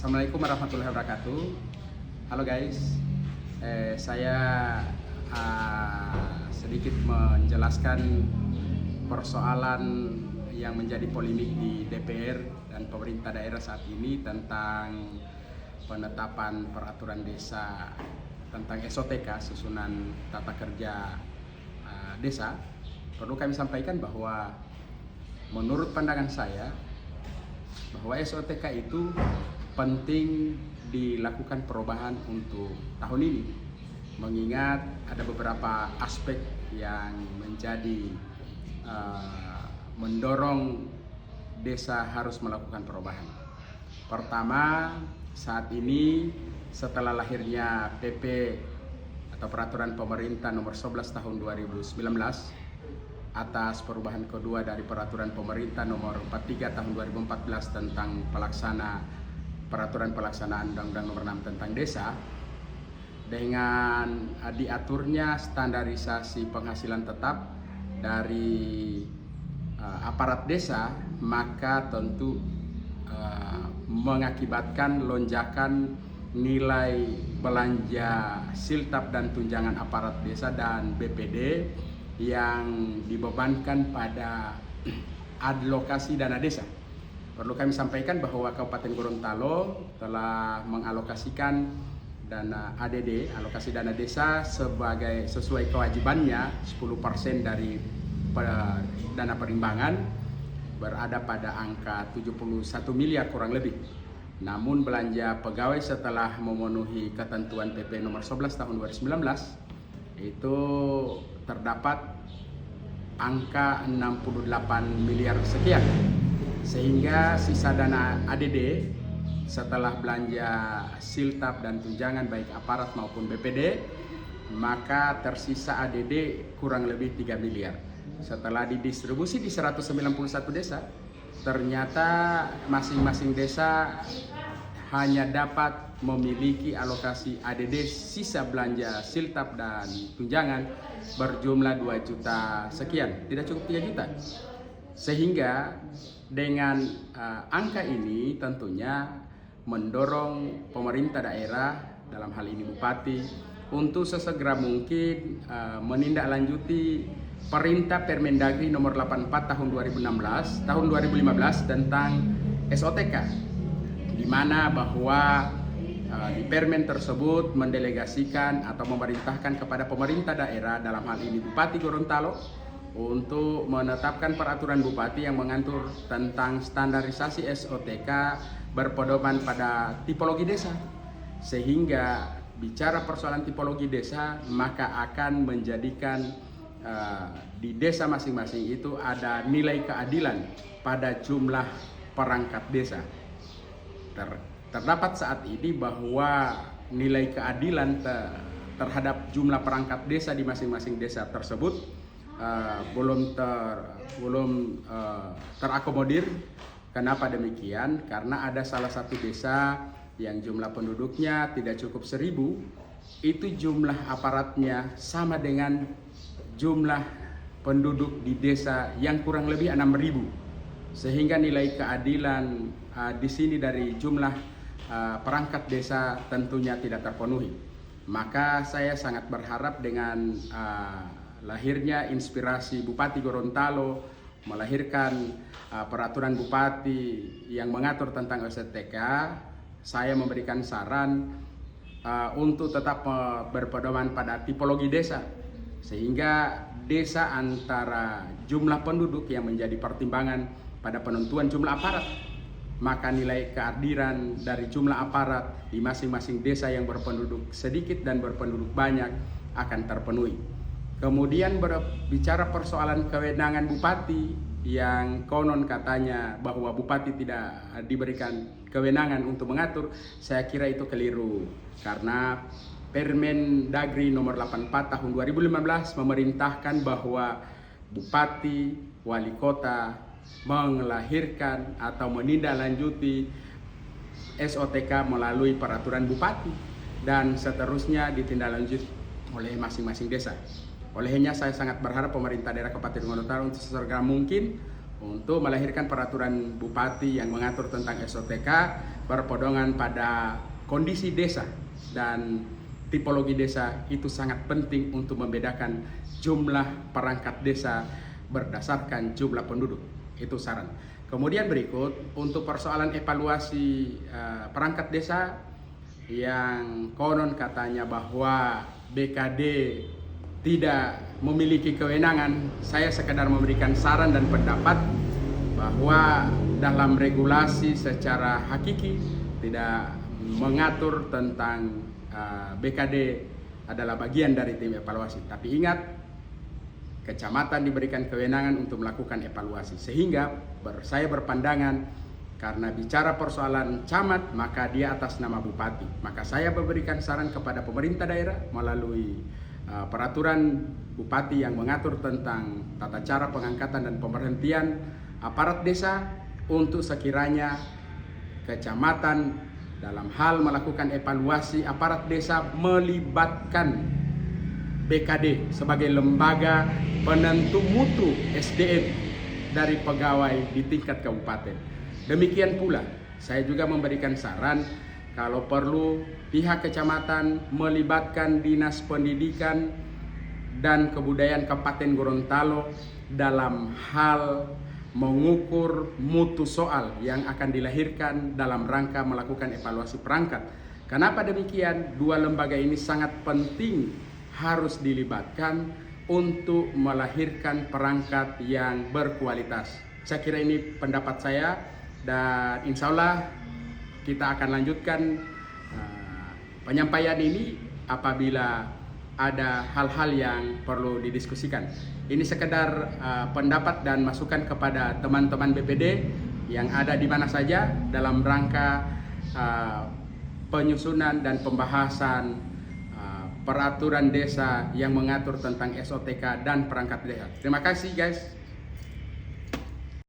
Assalamualaikum warahmatullahi wabarakatuh. Halo guys, saya sedikit menjelaskan persoalan yang menjadi polemik di DPR dan pemerintah daerah saat ini tentang penetapan peraturan desa tentang SOTK, susunan tata kerja desa. Perlu kami sampaikan bahwa menurut pandangan saya bahwa SOTK itu penting dilakukan perubahan untuk tahun ini, mengingat ada beberapa aspek yang menjadi mendorong desa harus melakukan perubahan. Pertama, saat ini setelah lahirnya PP atau Peraturan Pemerintah Nomor 11 Tahun 2019 atas perubahan kedua dari Peraturan Pemerintah Nomor 43 Tahun 2014 tentang Peraturan Pelaksanaan Undang-Undang Nomor 6 tentang Desa, dengan diaturnya standarisasi penghasilan tetap dari aparat desa, maka tentu mengakibatkan lonjakan nilai belanja siltap dan tunjangan aparat desa dan BPD yang dibebankan pada alokasi dana desa. Perlu kami sampaikan bahwa Kabupaten Gorontalo telah mengalokasikan dana ADD, alokasi dana desa sesuai kewajibannya 10% dari dana perimbangan, berada pada angka 71 miliar kurang lebih. Namun belanja pegawai setelah memenuhi ketentuan PP nomor 11 tahun 2019 itu terdapat angka 68 miliar sekian. Sehingga sisa dana ADD setelah belanja siltap dan tunjangan baik aparat maupun BPD, maka tersisa ADD kurang lebih 3 miliar. Setelah didistribusi di 191 desa, ternyata masing-masing desa hanya dapat memiliki alokasi ADD sisa belanja siltap dan tunjangan berjumlah 2 juta sekian, tidak cukup 3 juta. Sehingga dengan angka ini tentunya mendorong pemerintah daerah, dalam hal ini Bupati, untuk sesegera mungkin menindaklanjuti Perintah Permendagri nomor 84 tahun 2015 tentang SOTK, di mana bahwa di Permen tersebut mendelegasikan atau memerintahkan kepada pemerintah daerah, dalam hal ini Bupati Gorontalo, untuk menetapkan peraturan bupati yang mengatur tentang standarisasi SOTK berpedoman pada tipologi desa. Sehingga bicara persoalan tipologi desa, maka akan menjadikan di desa masing-masing itu ada nilai keadilan pada jumlah perangkat desa. Terdapat saat ini bahwa nilai keadilan terhadap jumlah perangkat desa di masing-masing desa tersebut belum terakomodir. Kenapa demikian? Karena ada salah satu desa yang jumlah penduduknya tidak cukup 1000, itu jumlah aparatnya sama dengan jumlah penduduk di desa yang kurang lebih 6000, sehingga nilai keadilan di sini dari jumlah perangkat desa tentunya tidak terpenuhi. Maka saya sangat berharap dengan lahirnya inspirasi Bupati Gorontalo melahirkan peraturan bupati yang mengatur tentang SOTK, saya memberikan saran untuk tetap berpedoman pada tipologi desa, sehingga desa antara jumlah penduduk yang menjadi pertimbangan pada penentuan jumlah aparat, maka nilai keadilan dari jumlah aparat di masing-masing desa yang berpenduduk sedikit dan berpenduduk banyak akan terpenuhi. Kemudian berbicara persoalan kewenangan bupati yang konon katanya bahwa bupati tidak diberikan kewenangan untuk mengatur, saya kira itu keliru. Karena Permendagri nomor 84 tahun 2015 memerintahkan bahwa bupati, wali kota melahirkan atau menindaklanjuti SOTK melalui peraturan bupati dan seterusnya ditindaklanjuti oleh masing-masing desa. Olehnya saya sangat berharap pemerintah daerah Kabupaten Gorontalo untuk sesegera mungkin untuk melahirkan peraturan bupati yang mengatur tentang SOTK, berpedoman pada kondisi desa dan tipologi desa itu sangat penting untuk membedakan jumlah perangkat desa berdasarkan jumlah penduduk. Itu saran. Kemudian berikut untuk persoalan evaluasi perangkat desa yang konon katanya bahwa BKD tidak memiliki kewenangan, saya sekedar memberikan saran dan pendapat bahwa dalam regulasi secara hakiki tidak mengatur tentang BKD adalah bagian dari tim evaluasi. Tapi ingat, kecamatan diberikan kewenangan untuk melakukan evaluasi, sehingga saya berpandangan karena bicara persoalan camat maka dia atas nama bupati. Maka saya memberikan saran kepada pemerintah daerah melalui peraturan bupati yang mengatur tentang tata cara pengangkatan dan pemberhentian aparat desa untuk sekiranya kecamatan dalam hal melakukan evaluasi aparat desa melibatkan BKD sebagai lembaga penentu mutu SDM dari pegawai di tingkat kabupaten. Demikian pula saya juga memberikan saran kalau perlu pihak kecamatan melibatkan Dinas Pendidikan dan Kebudayaan Kabupaten Gorontalo dalam hal mengukur mutu soal yang akan dilahirkan dalam rangka melakukan evaluasi perangkat. Kenapa demikian? Dua lembaga ini sangat penting harus dilibatkan untuk melahirkan perangkat yang berkualitas. Saya kira ini pendapat saya, dan insya Allah kita akan lanjutkan penyampaian ini apabila ada hal-hal yang perlu didiskusikan. Ini sekedar pendapat dan masukan kepada teman-teman BPD yang ada di mana saja dalam rangka penyusunan dan pembahasan peraturan desa yang mengatur tentang SOTK dan perangkat desa. Terima kasih guys.